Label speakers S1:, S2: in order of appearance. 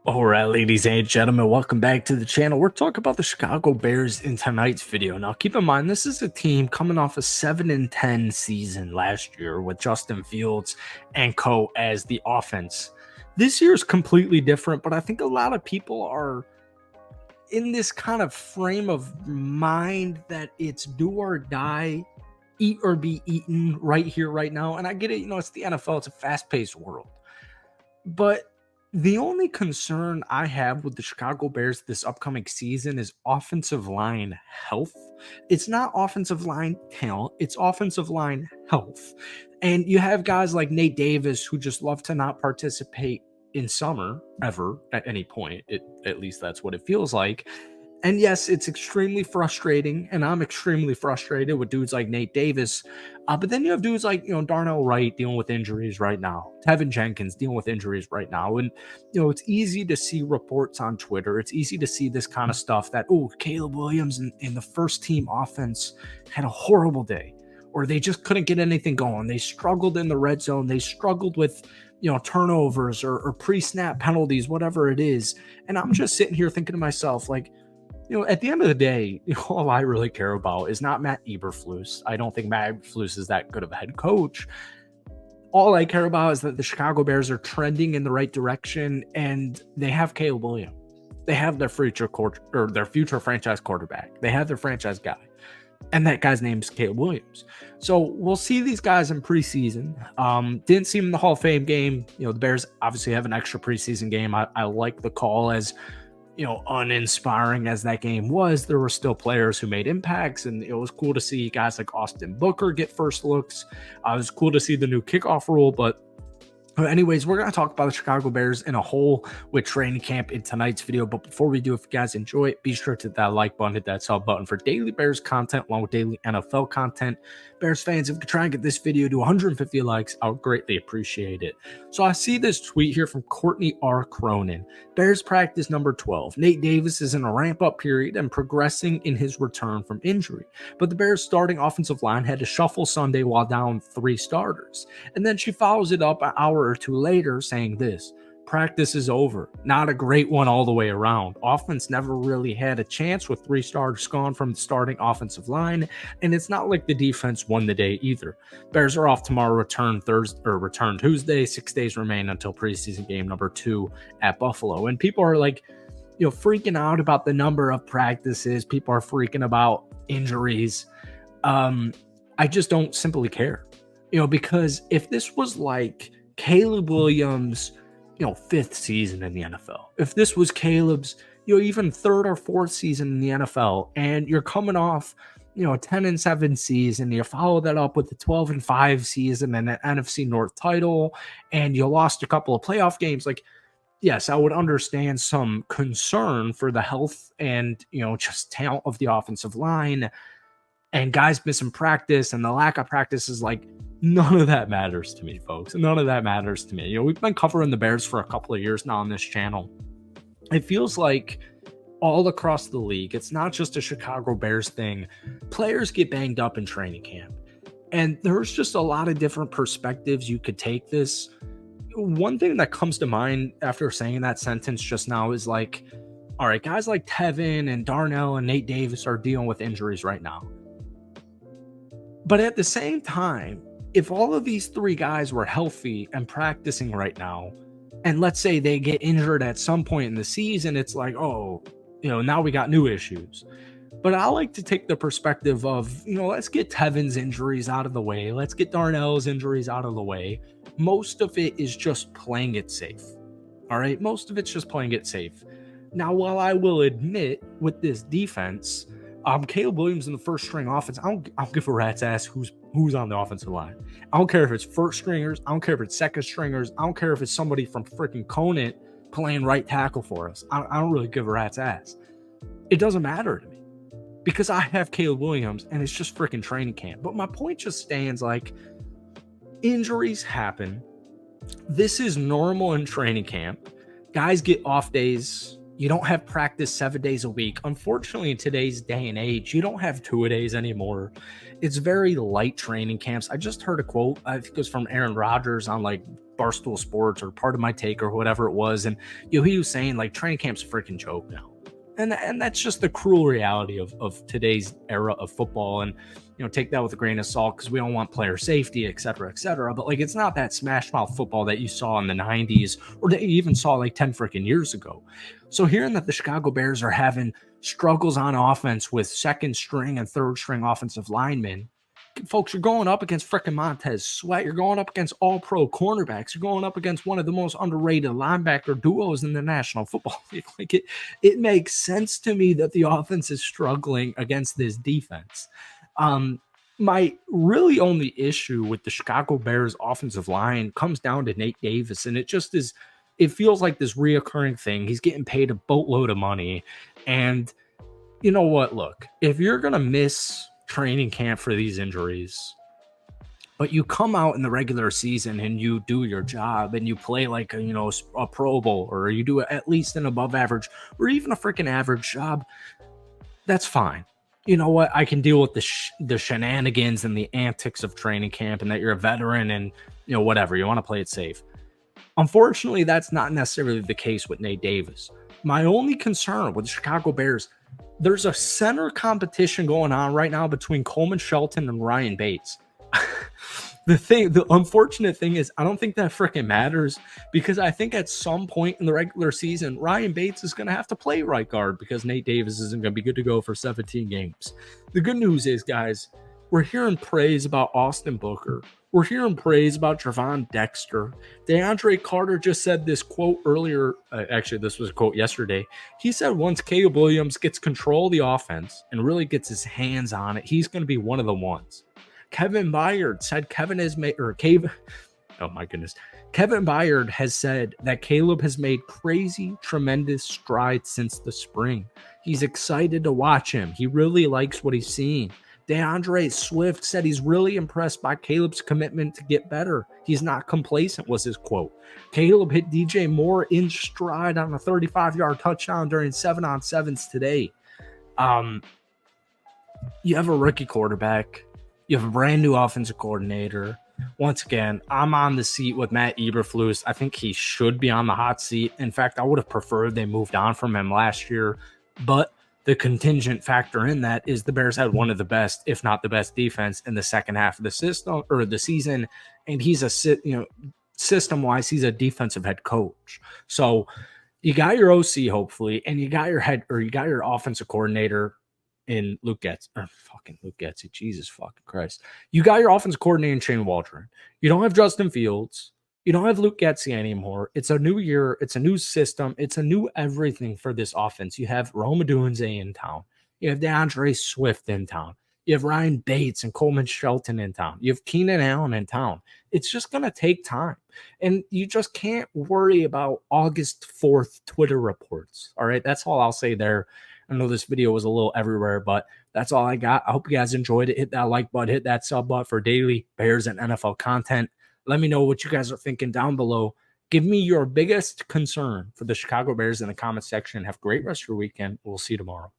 S1: All right, ladies and gentlemen, welcome back to the channel. We're talking about the Chicago Bears in tonight's video. Now, keep in mind, this is a team coming off a 7-10 season last year with Justin Fields and co as the offense. This year is completely different, but I think a lot of people are in this kind of frame of mind that it's do or die, eat or be eaten right here, right now. And I get it, it's the NFL, it's a fast-paced world. But the only concern I have with the Chicago Bears this upcoming season is offensive line health. It's not offensive line talent, it's offensive line health. And you have guys like Nate Davis who just love to not participate in summer ever at any point. At least that's what it feels like. And yes, it's extremely frustrating, and I'm extremely frustrated with dudes like Nate Davis. But then you have dudes like, Darnell Wright dealing with injuries right now, Tevin Jenkins dealing with injuries right now. And, it's easy to see reports on Twitter. It's easy to see this kind of stuff that, Caleb Williams in the first team offense had a horrible day, or they just couldn't get anything going. They struggled in the red zone. They struggled with, turnovers or pre-snap penalties, whatever it is. And I'm just sitting here thinking to myself, like, at the end of the day, all I really care about is not Matt Eberflus. I don't think Matt Eberflus is that good of a head coach. All I care about is that the Chicago Bears are trending in the right direction, and they have Caleb Williams. They have their future franchise quarterback. They have their franchise guy, and that guy's name's Caleb Williams. So we'll see these guys in preseason. Didn't see him in the Hall of Fame game. The Bears obviously have an extra preseason game. I like the call. As uninspiring as that game was, there were still players who made impacts, and it was cool to see guys like Austin Booker get first looks. It was cool to see the new kickoff rule. But anyways, we're going to talk about the Chicago Bears in a whole with training camp in tonight's video. But before we do, if you guys enjoy it, be sure to hit that like button, hit that sub button for daily Bears content along with daily NFL content. Bears fans, if we could try and get this video to 150 likes, I would greatly appreciate it. So I see this tweet here from Courtney R. Cronin. Bears practice number 12. Nate Davis is in a ramp-up period and progressing in his return from injury. But the Bears starting offensive line had to shuffle Sunday while down 3 starters. And then she follows it up an hour or two later saying this: practice is over. Not a great one all the way around. Offense never really had a chance with 3 starters gone from the starting offensive line, and it's not like the defense won the day either. Bears are off tomorrow, return Tuesday. 6 days remain until preseason game number 2 at Buffalo. And people are like, freaking out about the number of practices. People are freaking about injuries. I just don't simply care, because if this was like Caleb Williams' 5th season in the NFL, if this was Caleb's, even 3rd or 4th season in the NFL, and you're coming off, a 10-7 season, you follow that up with the 12-5 season and an NFC North title, and you lost a couple of playoff games, like, yes, I would understand some concern for the health and, just talent of the offensive line, and guys missing practice, and the lack of practice is like, none of that matters to me, folks. None of that matters to me. We've been covering the Bears for a couple of years now on this channel. It feels like all across the league, it's not just a Chicago Bears thing. Players get banged up in training camp, and there's just a lot of different perspectives you could take this. One thing that comes to mind after saying that sentence just now is like, all right, guys like Tevin and Darnell and Nate Davis are dealing with injuries right now. But at the same time, if all of these 3 guys were healthy and practicing right now, and let's say they get injured at some point in the season, it's like, now we got new issues. But I like to take the perspective of, let's get Tevin's injuries out of the way. Let's get Darnell's injuries out of the way. Most of it is just playing it safe. All right. Most of it's just playing it safe. Now, while I will admit with this defense, Caleb Williams in the first string offense, I don't give a rat's ass who's on the offensive line. I don't care if it's first stringers. I don't care if it's second stringers. I don't care if it's somebody from freaking Conant playing right tackle for us. I don't really give a rat's ass. It doesn't matter to me because I have Caleb Williams and it's just freaking training camp. But my point just stands, like, injuries happen. This is normal in training camp. Guys get off days. You don't have practice 7 days a week. Unfortunately, in today's day and age, you don't have 2-a-days anymore. It's very light training camps. I just heard a quote, I think it was from Aaron Rodgers on like Barstool Sports or Part of My Take or whatever it was, and he was saying like training camp's a freaking joke now. And that's just the cruel reality of today's era of football. And take that with a grain of salt, because we don't want player safety, et cetera, et cetera. But like, it's not that smash mouth football that you saw in the 90s, or that you even saw like 10 freaking years ago. So hearing that the Chicago Bears are having struggles on offense with second string and third string offensive linemen, folks, you're going up against freaking Montez Sweat. You're going up against all-pro cornerbacks. You're going up against one of the most underrated linebacker duos in the National Football League. Like, it makes sense to me that the offense is struggling against this defense. My really only issue with the Chicago Bears offensive line comes down to Nate Davis, and it feels like this reoccurring thing. He's getting paid a boatload of money, and you know what? Look, if you're gonna miss training camp for these injuries, but you come out in the regular season and you do your job and you play like a Pro Bowl, or you do at least an above average or even a freaking average job, that's fine. You know what? I can deal with the shenanigans and the antics of training camp, and that you're a veteran and whatever, you want to play it safe. Unfortunately, that's not necessarily the case with Nate Davis. My only concern with the Chicago Bears, there's a center competition going on right now between Coleman Shelton and Ryan Bates. The unfortunate thing is, I don't think that freaking matters, because I think at some point in the regular season, Ryan Bates is going to have to play right guard because Nate Davis isn't going to be good to go for 17 games. The good news is, guys, we're hearing praise about Austin Booker. We're hearing praise about Trevon Dexter. DeAndre Carter just said this quote earlier. Actually, this was a quote yesterday. He said once Caleb Williams gets control of the offense and really gets his hands on it, he's going to be one of the ones. Kevin Byard said Kevin Byard has said that Caleb has made crazy, tremendous strides since the spring. He's excited to watch him. He really likes what he's seeing. DeAndre Swift said he's really impressed by Caleb's commitment to get better. He's not complacent, was his quote. Caleb hit DJ Moore in stride on a 35-yard touchdown during 7-on-7s today. You have a rookie quarterback. You have a brand new offensive coordinator. Once again, I'm on the seat with Matt Eberflus. I think he should be on the hot seat. In fact, I would have preferred they moved on from him last year, but the contingent factor in that is the Bears had one of the best, if not the best, defense in the second half of the season, and he's system-wise, he's a defensive head coach. So you got your OC, hopefully, and you got your offensive coordinator in Luke Getsy. Jesus fucking Christ. You got your offensive coordinator in Shane Waldron. You don't have Justin Fields. You don't have Luke Getsy anymore. It's a new year. It's a new system. It's a new everything for this offense. You have Rome Odunze in town. You have DeAndre Swift in town. You have Ryan Bates and Coleman Shelton in town. You have Keenan Allen in town. It's just going to take time. And you just can't worry about August 4th Twitter reports. All right. That's all I'll say there. I know this video was a little everywhere, but that's all I got. I hope you guys enjoyed it. Hit that like button, hit that sub button for daily Bears and NFL content. Let me know what you guys are thinking down below. Give me your biggest concern for the Chicago Bears in the comment section. Have a great rest of your weekend. We'll see you tomorrow.